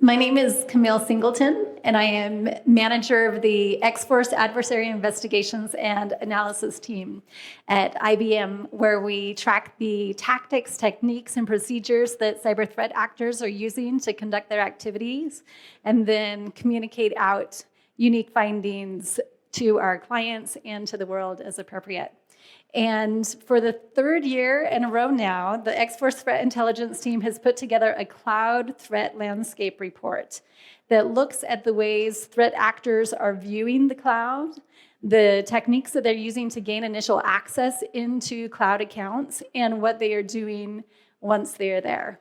My name is Camille Singleton, and I am manager of the X-Force Adversary Investigations and Analysis team at IBM, where we track the tactics, techniques, and procedures that cyber threat actors are using to conduct their activities, and then communicate out unique findings to our clients and to the world as appropriate. And for the third year in a row now, the X-Force Threat Intelligence team has put together a cloud threat landscape report that looks at the ways threat actors are viewing the cloud, the techniques that they're using to gain initial access into cloud accounts, and what they are doing once they're there.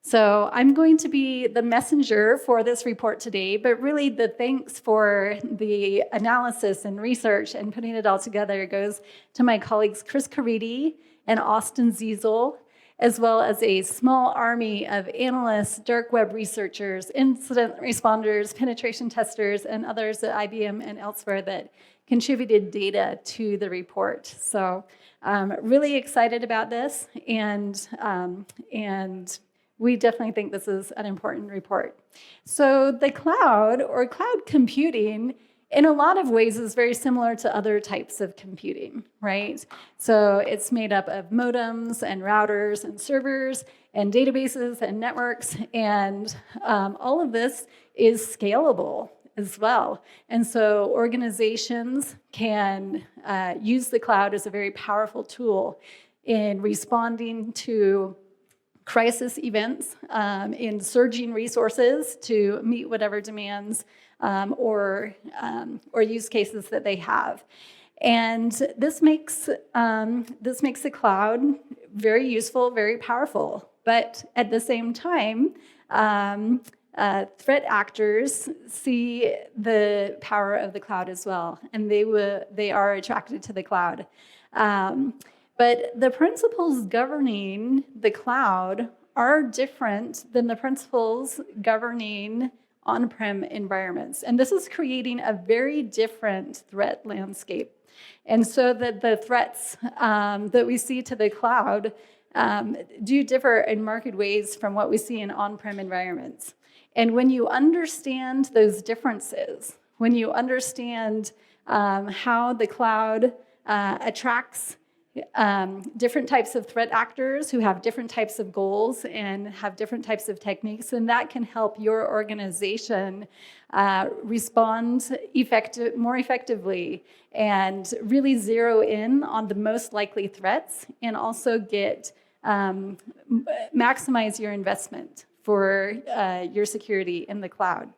So I'm going to be the messenger for this report today, but really the thanks for the analysis and research and putting it all together goes to my colleagues Chris Caridi and Austin Ziesel, as well as a small army of analysts, dark web researchers, incident responders, penetration testers, and others at IBM and elsewhere that contributed data to the report. So really excited about this, and we definitely think this is an important report. So the cloud, or cloud computing, in a lot of ways is very similar to other types of computing, right? So it's made up of modems and routers and servers and databases and networks, and all of this is scalable as well. And so organizations can use the cloud as a very powerful tool in responding to crisis events, in surging resources to meet whatever demands or use cases that they have. And this makes the cloud very useful, very powerful. But at the same time, threat actors see the power of the cloud as well, and they are attracted to the cloud. But the principles governing the cloud are different than the principles governing on-prem environments. And this is creating a very different threat landscape. And so that the threats that we see to the cloud do differ in marked ways from what we see in on-prem environments. And when you understand those differences, when you understand how the cloud attracts different types of threat actors who have different types of goals and have different types of techniques, and that can help your organization respond more effectively and really zero in on the most likely threats, and also get maximize your investment for your security in the cloud.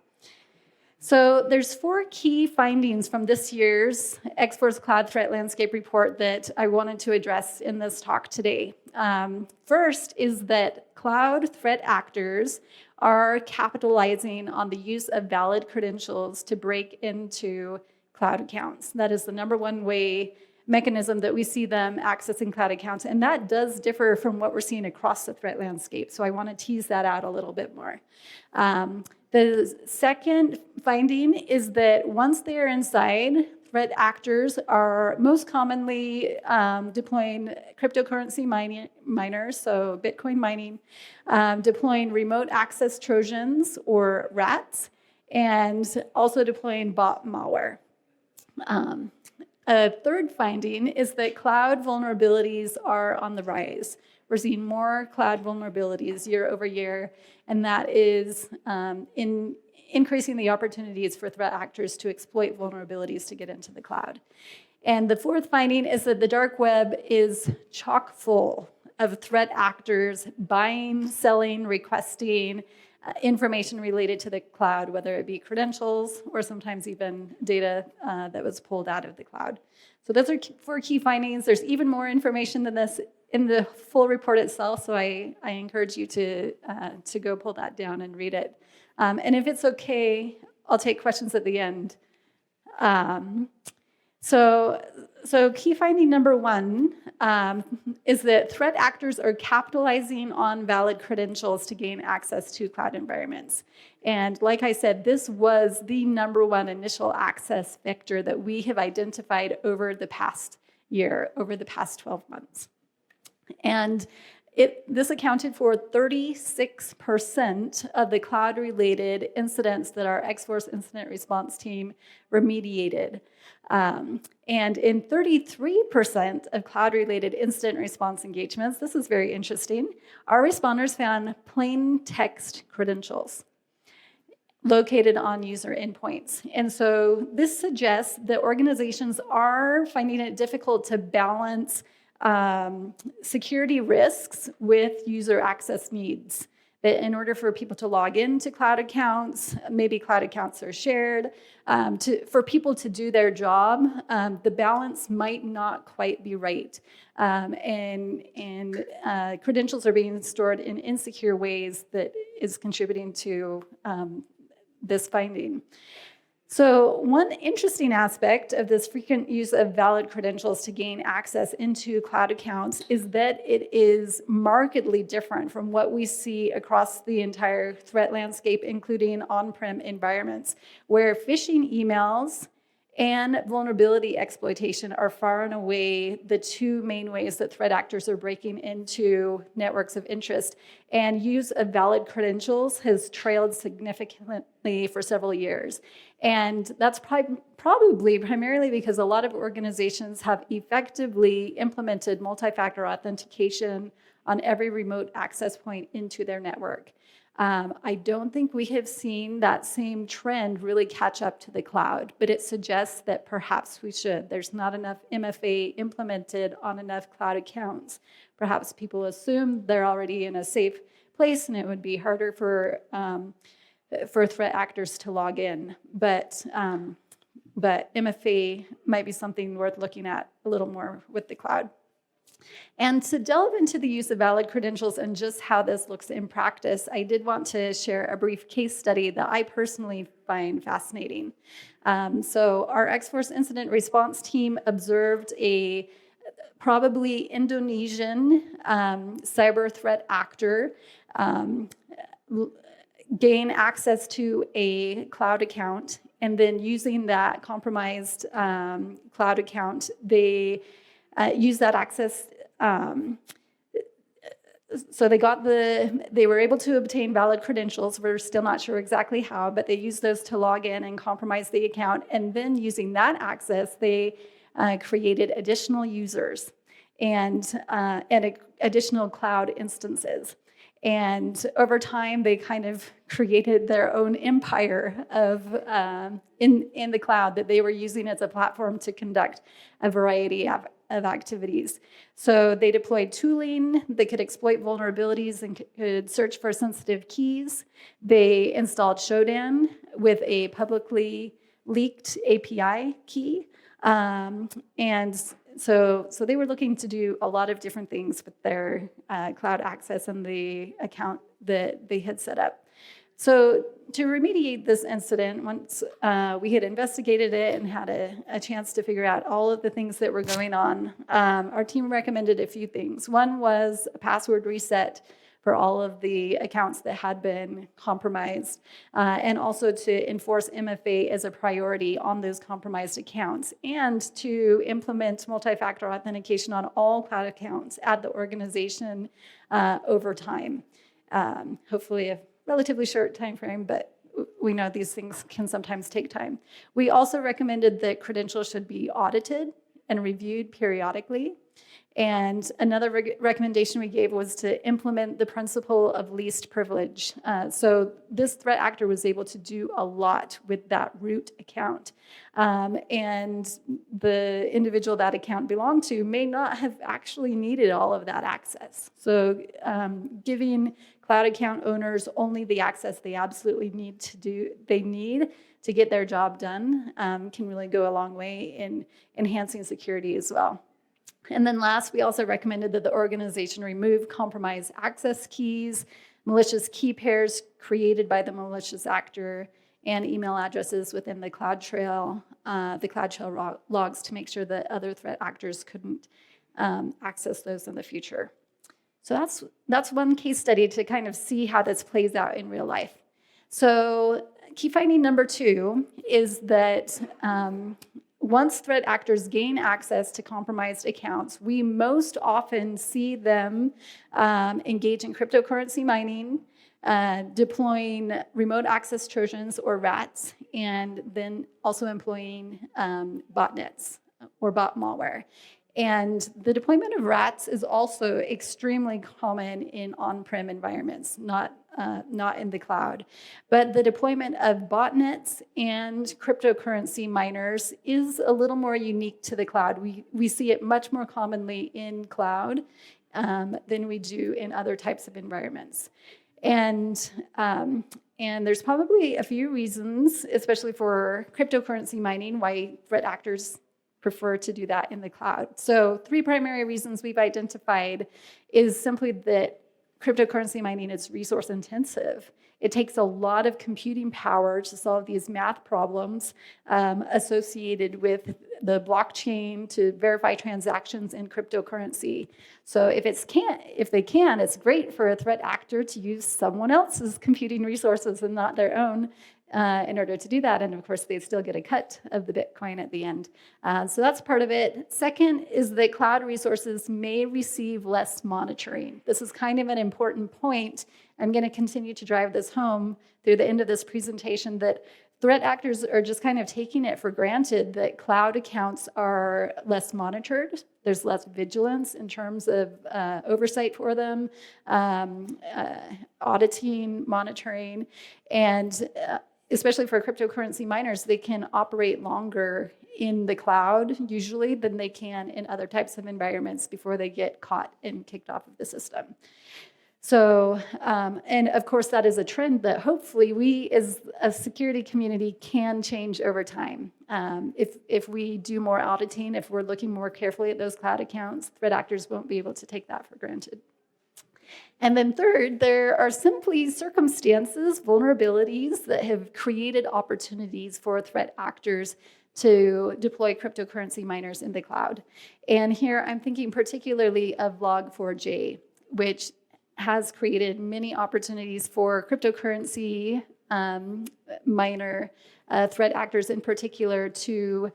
So there's 4 key findings from this year's X-Force Cloud Threat Landscape Report that I wanted to address in this talk today. First is that cloud threat actors are capitalizing on the use of valid credentials to break into cloud accounts. That is the number one mechanism that we see them accessing cloud accounts, and that does differ from what we're seeing across the threat landscape. So I want to tease that out a little bit more. The second finding is that once they are inside, threat actors are most commonly deploying cryptocurrency miners, so Bitcoin mining, deploying remote access Trojans or rats, and also deploying bot malware. A third finding is that cloud vulnerabilities are on the rise. We're seeing more cloud vulnerabilities year over year, and that is increasing the opportunities for threat actors to exploit vulnerabilities to get into the cloud. And the fourth finding is that the dark web is chock full of threat actors buying, selling, requesting information related to the cloud, whether it be credentials or sometimes even data that was pulled out of the cloud. So those are 4 key findings. There's even more information than this in the full report itself, so I encourage you to go pull that down and read it. And if it's okay, I'll take questions at the end. So key finding number 1 is that threat actors are capitalizing on valid credentials to gain access to cloud environments. And like I said, this was the number 1 initial access vector that we have identified over the past year, over the past 12 months. And This accounted for 36% of the cloud-related incidents that our X-Force incident response team remediated. And in 33% of cloud-related incident response engagements, this is very interesting, our responders found plain text credentials located on user endpoints. And so this suggests that organizations are finding it difficult to balance security risks with user access needs. That in order for people to log into cloud accounts, maybe cloud accounts are shared, for people to do their job, the balance might not quite be right. And credentials are being stored in insecure ways that is contributing to this finding. So one interesting aspect of this frequent use of valid credentials to gain access into cloud accounts is that it is markedly different from what we see across the entire threat landscape, including on-prem environments, where phishing emails and vulnerability exploitation are far and away the two main ways that threat actors are breaking into networks of interest. And use of valid credentials has trailed significantly for several years. And that's probably primarily because a lot of organizations have effectively implemented multi-factor authentication on every remote access point into their network. I don't think we have seen that same trend really catch up to the cloud, but it suggests that perhaps we should. There's not enough MFA implemented on enough cloud accounts. Perhaps people assume they're already in a safe place and it would be harder for threat actors to log in. But MFA might be something worth looking at a little more with the cloud. And to delve into the use of valid credentials and just how this looks in practice, I did want to share a brief case study that I personally find fascinating. So our X-Force incident response team observed a probably Indonesian cyber threat actor gain access to a cloud account, and then using that compromised cloud account, they use that access. So they were able to obtain valid credentials. We're still not sure exactly how, but they used those to log in and compromise the account. And then using that access, they created additional users and additional cloud instances. And over time, they kind of created their own empire of in the cloud that they were using as a platform to conduct a variety of activities. So they deployed tooling that could exploit vulnerabilities and could search for sensitive keys. They installed Shodan with a publicly leaked API key. And so they were looking to do a lot of different things with their cloud access and the account that they had set up. So to remediate this incident, once we had investigated it and had a chance to figure out all of the things that were going on, our team recommended a few things. One was a password reset for all of the accounts that had been compromised, and also to enforce MFA as a priority on those compromised accounts, and to implement multi-factor authentication on all cloud accounts at the organization over time. Hopefully a relatively short time frame, but we know these things can sometimes take time. We also recommended that credentials should be audited and reviewed periodically. And another recommendation we gave was to implement the principle of least privilege. So this threat actor was able to do a lot with that root account. And the individual that account belonged to may not have actually needed all of that access. So giving cloud account owners only the access they absolutely need to get their job done can really go a long way in enhancing security as well. And then last, we also recommended that the organization remove compromised access keys, malicious key pairs created by the malicious actor, and email addresses within the CloudTrail logs to make sure that other threat actors couldn't access those in the future. So that's one case study to kind of see how this plays out in real life. So key finding number 2 is that once threat actors gain access to compromised accounts, we most often see them engage in cryptocurrency mining, deploying remote access Trojans or rats, and then also employing botnets or bot malware. And the deployment of rats is also extremely common in on-prem environments, not in the cloud. But the deployment of botnets and cryptocurrency miners is a little more unique to the cloud. We see it much more commonly in cloud than we do in other types of environments. And there's probably a few reasons, especially for cryptocurrency mining, why threat actors prefer to do that in the cloud. So 3 primary reasons we've identified is simply that cryptocurrency mining is resource intensive. It takes a lot of computing power to solve these math problems associated with the blockchain to verify transactions in cryptocurrency. So if they can, it's great for a threat actor to use someone else's computing resources and not their own in order to do that. And of course, they still get a cut of the Bitcoin at the end. So that's part of it. Second is that cloud resources may receive less monitoring. This is kind of an important point. I'm going to continue to drive this home through the end of this presentation, that threat actors are just kind of taking it for granted that cloud accounts are less monitored. There's less vigilance in terms of oversight for them, auditing, monitoring, and especially for cryptocurrency miners, they can operate longer in the cloud usually than they can in other types of environments before they get caught and kicked off of the system. So, and of course, that is a trend that hopefully we as a security community can change over time. If we do more auditing, if we're looking more carefully at those cloud accounts, threat actors won't be able to take that for granted. And then third, there are simply circumstances, vulnerabilities that have created opportunities for threat actors to deploy cryptocurrency miners in the cloud. And here I'm thinking particularly of Log4j, which has created many opportunities for cryptocurrency miner threat actors in particular to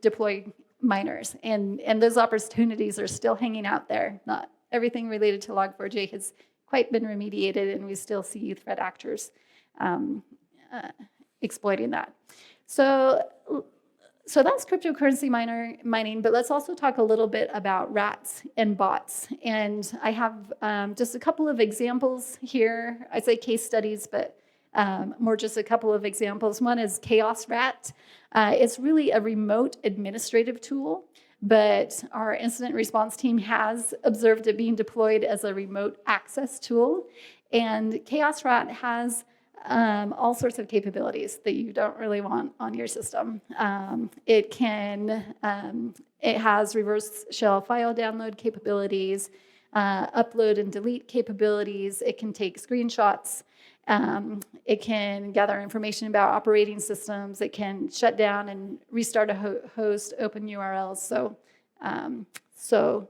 deploy miners. And those opportunities are still hanging out there. Not everything related to Log4j has quite been remediated, and we still see threat actors exploiting that. So that's cryptocurrency mining, but let's also talk a little bit about rats and bots. And I have just a couple of examples here. I say case studies, but more just a couple of examples. One is Chaos Rat. It's really a remote administrative tool, but our incident response team has observed it being deployed as a remote access tool. And Chaos Rat has all sorts of capabilities that you don't really want on your system. It has reverse shell file download capabilities, upload and delete capabilities. It can take screenshots. It can gather information about operating systems. It can shut down and restart a host, open URLs. So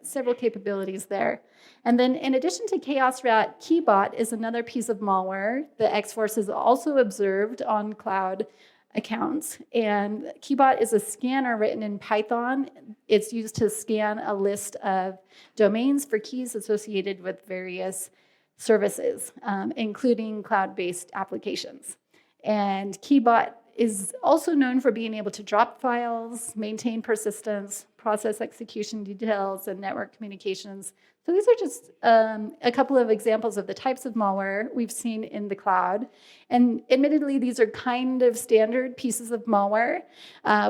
several capabilities there. And then in addition to Chaos Rat, Keybot is another piece of malware that X-Force has also observed on cloud accounts. And Keybot is a scanner written in Python. It's used to scan a list of domains for keys associated with various services, including cloud-based applications. And Keybot is also known for being able to drop files, maintain persistence, process execution details, and network communications. So these are just a couple of examples of the types of malware we've seen in the cloud. And admittedly, these are kind of standard pieces of malware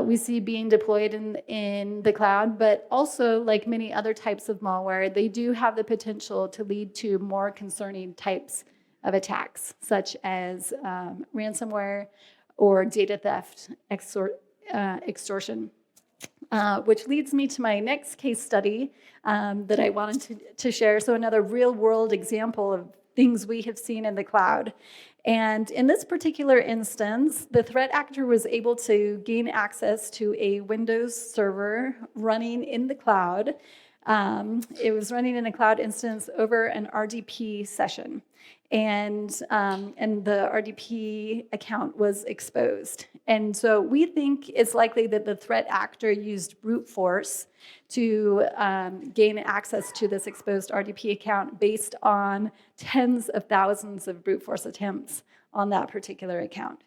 we see being deployed in the cloud, but also like many other types of malware, they do have the potential to lead to more concerning types of attacks, such as ransomware or data theft, extortion. Which leads me to my next case study that I wanted to share. So another real world example of things we have seen in the cloud. And in this particular instance, the threat actor was able to gain access to a Windows server running in the cloud It was running in a cloud instance over an RDP session, and the RDP account was exposed. And so we think it's likely that the threat actor used brute force to gain access to this exposed RDP account based on tens of thousands of brute force attempts on that particular account.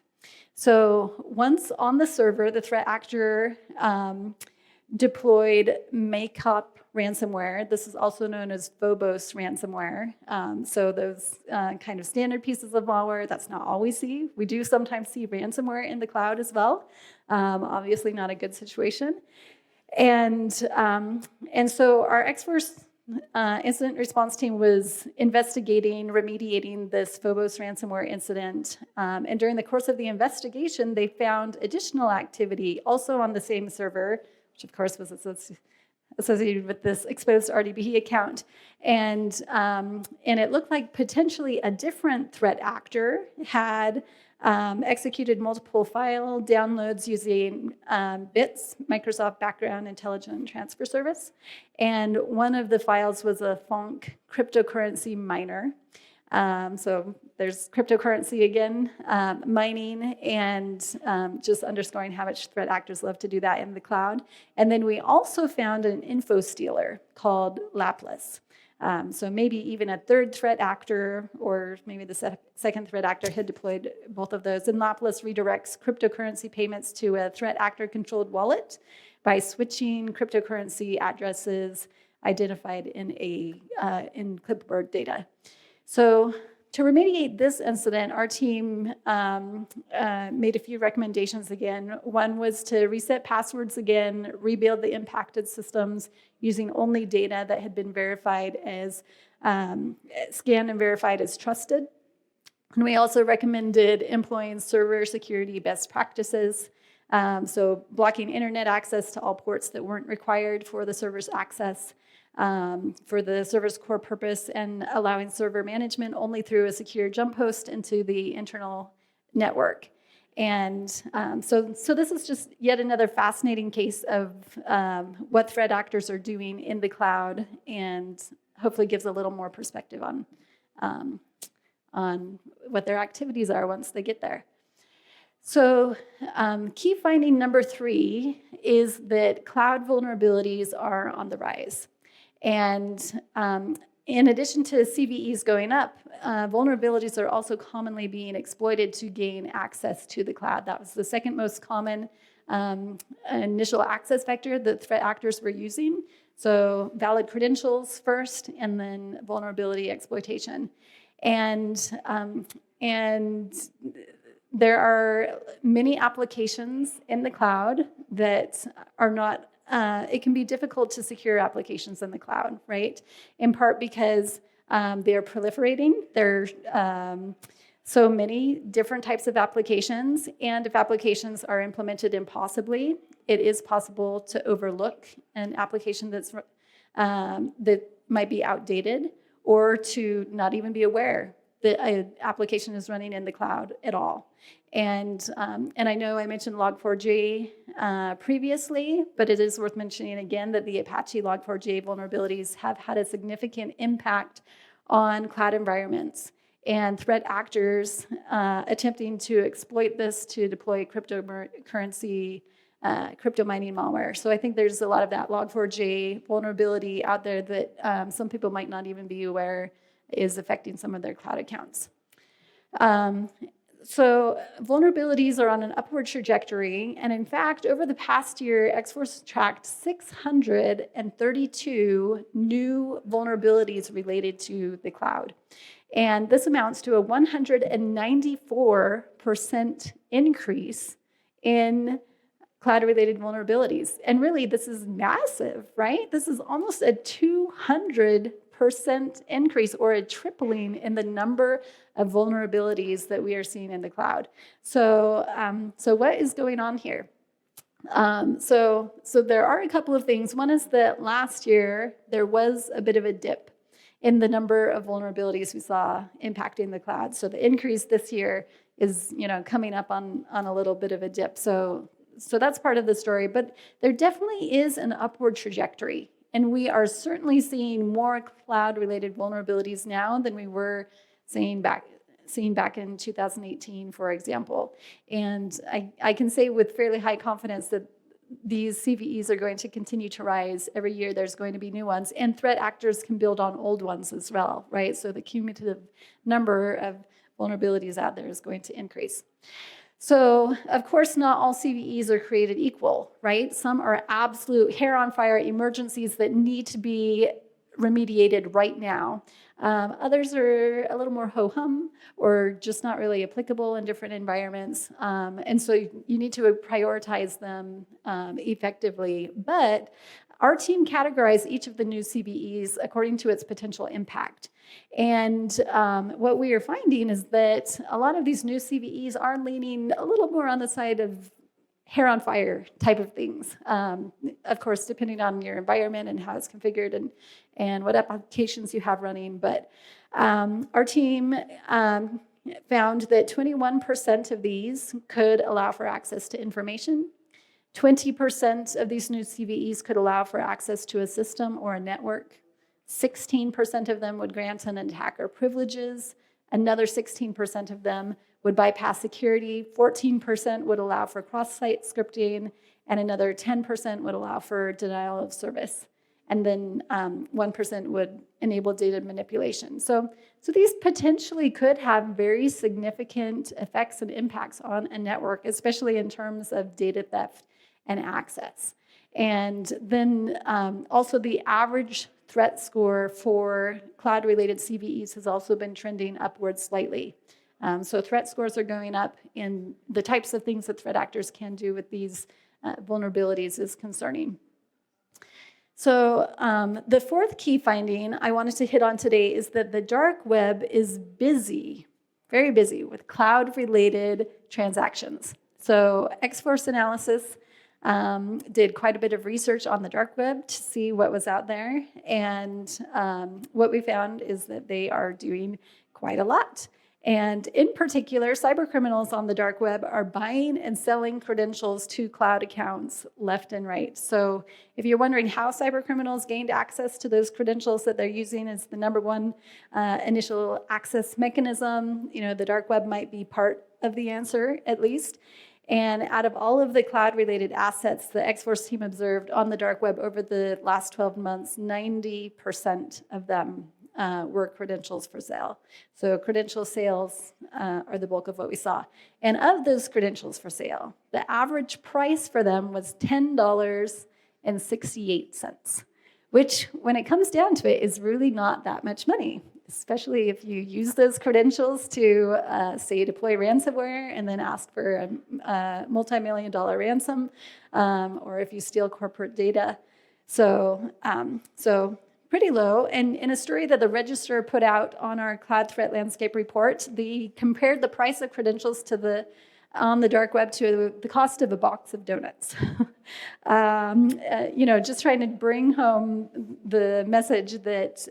So once on the server, the threat actor deployed Makeup ransomware. This is also known as Phobos ransomware. So those kind of standard pieces of malware, that's not all we see. We do sometimes see ransomware in the cloud as well. Obviously not a good situation. And so our X-Force incident response team was investigating, remediating this Phobos ransomware incident. And during the course of the investigation, they found additional activity also on the same server, which of course was associated with this exposed RDP account. And it looked like potentially a different threat actor had executed multiple file downloads using BITS, Microsoft Background Intelligent Transfer Service. And one of the files was a FONC cryptocurrency miner. So there's cryptocurrency again, mining, and just underscoring how much threat actors love to do that in the cloud. And then we also found an info stealer called Lapless. So maybe even a third threat actor, or maybe the second threat actor had deployed both of those. And Lapless redirects cryptocurrency payments to a threat actor-controlled wallet by switching cryptocurrency addresses identified in clipboard data. So to remediate this incident, our team made a few recommendations again. One was to reset passwords again, rebuild the impacted systems using only data that had been verified as, scanned and verified as trusted. And we also recommended employing server security best practices. So blocking internet access to all ports that weren't required for the server's access, for the server's core purpose, and allowing server management only through a secure jump host into the internal network. And so this is just yet another fascinating case of what threat actors are doing in the cloud, and hopefully gives a little more perspective on what their activities are once they get there. So key finding number 3 is that cloud vulnerabilities are on the rise. And in addition to CVEs going up, vulnerabilities are also commonly being exploited to gain access to the cloud. That was the second most common initial access vector that threat actors were using. So valid credentials first, and then vulnerability exploitation. And there are many applications in the cloud that are not, it can be difficult to secure applications in the cloud, right? In part because they're proliferating. There are so many different types of applications, and if applications are implemented impossibly, it is possible to overlook an application that's that might be outdated, or to not even be aware that an application is running in the cloud at all. And I know I mentioned Log4j previously, but it is worth mentioning again that the Apache Log4j vulnerabilities have had a significant impact on cloud environments, and threat actors attempting to exploit this to deploy cryptocurrency, crypto mining malware. So I think there's a lot of that Log4j vulnerability out there that some people might not even be aware is affecting some of their cloud accounts. So vulnerabilities are on an upward trajectory, and in fact, over the past year, X-Force tracked 632 new vulnerabilities related to the cloud. And this amounts to a 194% increase in cloud-related vulnerabilities. And really, this is massive, right? This is almost a 200% increase, or a tripling in the number of vulnerabilities that we are seeing in the cloud. So what is going on here? So there are a couple of things. One is that last year, there was a bit of a dip in the number of vulnerabilities we saw impacting the cloud. So the increase this year is, coming up on a little bit of a dip. So that's part of the story, but there definitely is an upward trajectory And we are certainly seeing more cloud-related vulnerabilities now than we were seeing back in 2018, for example. And I can say with fairly high confidence that these CVEs are going to continue to rise. Every year there's going to be new ones, and threat actors can build on old ones as well, right? So the cumulative number of vulnerabilities out there is going to increase. So, of course, not all CVEs are created equal, right? Some are absolute hair-on-fire emergencies that need to be remediated right now. Others are a little more ho-hum or just not really applicable in different environments. And so you need to prioritize them effectively. But our team categorized each of the new CVEs according to its potential impact. And what we are finding is that a lot of these new CVEs are leaning a little more on the side of hair on fire type of things. Of course, depending on your environment and how it's configured and what applications you have running. But our team found that 21% of these could allow for access to information. 20% of these new CVEs could allow for access to a system or a network. 16% of them would grant an attacker privileges. Another 16% of them would bypass security. 14% would allow for cross-site scripting, and another 10% would allow for denial of service. And then 1% would enable data manipulation. So these potentially could have very significant effects and impacts on a network, especially in terms of data theft and access. And then also the average threat score for cloud-related CVEs has also been trending upwards slightly. So threat scores are going up, and the types of things that threat actors can do with these vulnerabilities is concerning. So the fourth key finding I wanted to hit on today is that the dark web is busy, very busy, with cloud-related transactions. So X-Force Analysis did quite a bit of research on the dark web to see what was out there. And what we found is that they are doing quite a lot. And in particular, cybercriminals on the dark web are buying and selling credentials to cloud accounts left and right. So if you're wondering how cybercriminals gained access to those credentials that they're using as the number one initial access mechanism, the dark web might be part of the answer, at least. And out of all of the cloud-related assets the X-Force team observed on the dark web over the last 12 months, 90% of them were credentials for sale. So credential sales are the bulk of what we saw. And of those credentials for sale, the average price for them was $10.68, which, when it comes down to it, is really not that much money, especially if you use those credentials to, say, deploy ransomware and then ask for a multi-million-dollar ransom, or if you steal corporate data. So pretty low. And in a story that the Register put out on our Cloud Threat Landscape report, they compared the price of credentials on the dark web to the cost of a box of donuts. Just trying to bring home the message that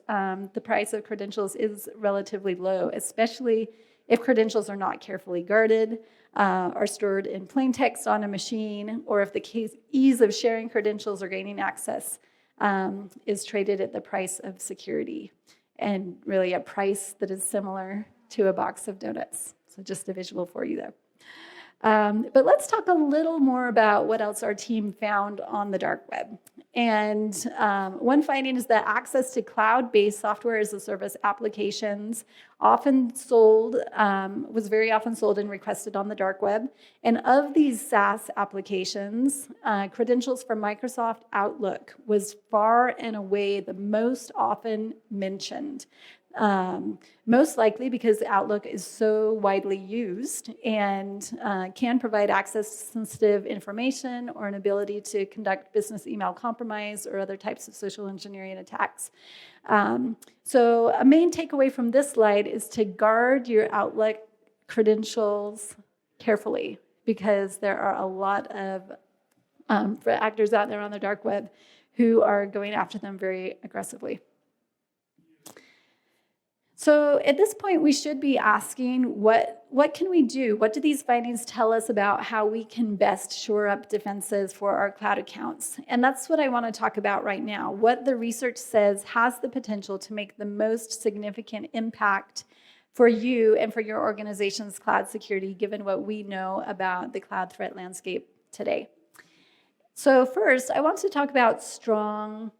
the price of credentials is relatively low, especially if credentials are not carefully guarded, are stored in plain text on a machine, or if the ease of sharing credentials or gaining access is traded at the price of security, and really a price that is similar to a box of donuts. So just a visual for you there. But let's talk a little more about what else our team found on the dark web. And one finding is that access to cloud-based software as a service applications was very often sold and requested on the dark web. And of these SaaS applications, credentials for Microsoft Outlook was far and away the most often mentioned. Most likely because Outlook is so widely used and can provide access to sensitive information or an ability to conduct business email compromise or other types of social engineering attacks. So a main takeaway from this slide is to guard your Outlook credentials carefully, because there are a lot of actors out there on the dark web who are going after them very aggressively. So at this point, we should be asking, what can we do? What do these findings tell us about how we can best shore up defenses for our cloud accounts? And that's what I want to talk about right now. What the research says has the potential to make the most significant impact for you and for your organization's cloud security, given what we know about the cloud threat landscape today. So first, I want to talk about strong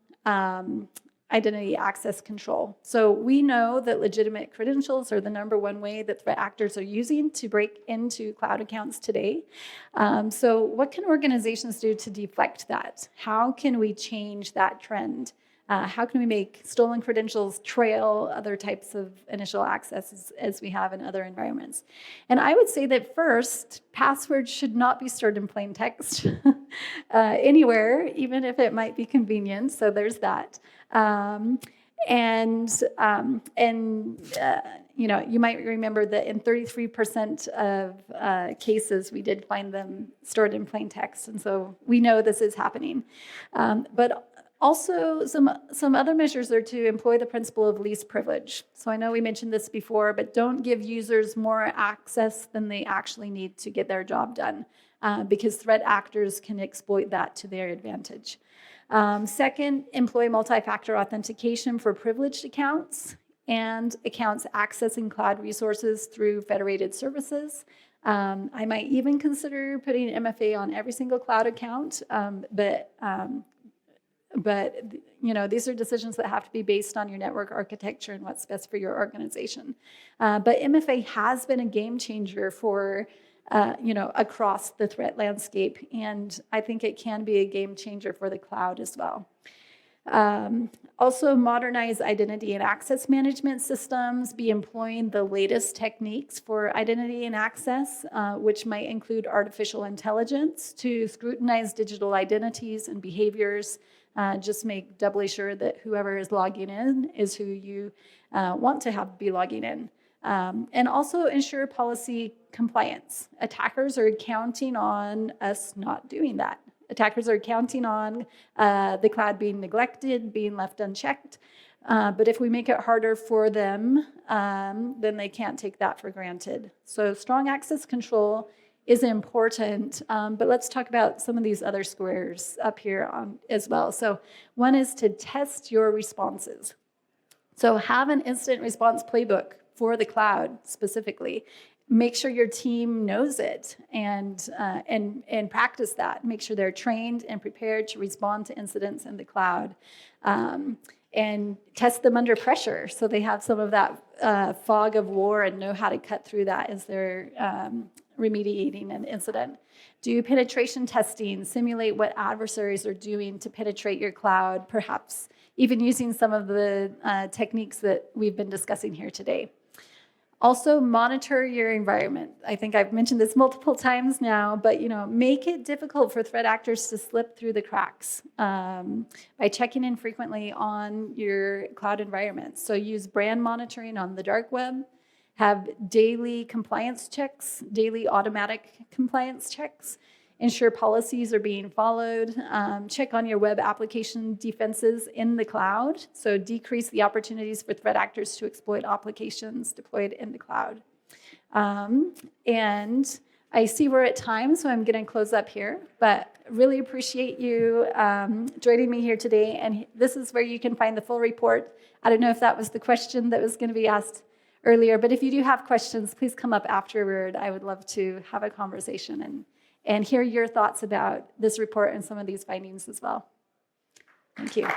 identity access control. So we know that legitimate credentials are the number one way that threat actors are using to break into cloud accounts today. So what can organizations do to deflect that? How can we change that trend? How can we make stolen credentials trail other types of initial access as we have in other environments? And I would say that first, passwords should not be stored in plain text anywhere, even if it might be convenient. So there's that. You might remember that in 33% of cases, we did find them stored in plain text. And so we know this is happening. But also, some other measures are to employ the principle of least privilege. So I know we mentioned this before, but don't give users more access than they actually need to get their job done, because threat actors can exploit that to their advantage. Second, employ multi-factor authentication for privileged accounts and accounts accessing cloud resources through federated services. I might even consider putting MFA on every single cloud account, but these are decisions that have to be based on your network architecture and what's best for your organization. But MFA has been a game changer for across the threat landscape, and I think it can be a game changer for the cloud as well. Also, modernize identity and access management systems, be employing the latest techniques for identity and access, which might include artificial intelligence to scrutinize digital identities and behaviors. Just make doubly sure that whoever is logging in is who you want to have be logging in. And also ensure policy compliance. Attackers are counting on us not doing that. Attackers are counting on the cloud being neglected, being left unchecked. But if we make it harder for them, then they can't take that for granted. So strong access control is important, but let's talk about some of these other squares up here as well. So one is to test your responses. So have an instant response playbook for the cloud specifically. Make sure your team knows it and practice that. Make sure they're trained and prepared to respond to incidents in the cloud. And test them under pressure so they have some of that fog of war and know how to cut through that as they're remediating an incident. Do penetration testing, simulate what adversaries are doing to penetrate your cloud, perhaps even using some of the techniques that we've been discussing here today. Also, monitor your environment. I think I've mentioned this multiple times now, but make it difficult for threat actors to slip through the cracks by checking in frequently on your cloud environment. So use brand monitoring on the dark web, have daily compliance checks, daily automatic compliance checks, ensure policies are being followed, check on your web application defenses in the cloud, so decrease the opportunities for threat actors to exploit applications deployed in the cloud. And I see we're at time, so I'm going to close up here, but really appreciate you joining me here today, and this is where you can find the full report. I don't know if that was the question that was going to be asked earlier, but if you do have questions, please come up afterward. I would love to have a conversation and hear your thoughts about this report and some of these findings as well. Thank you.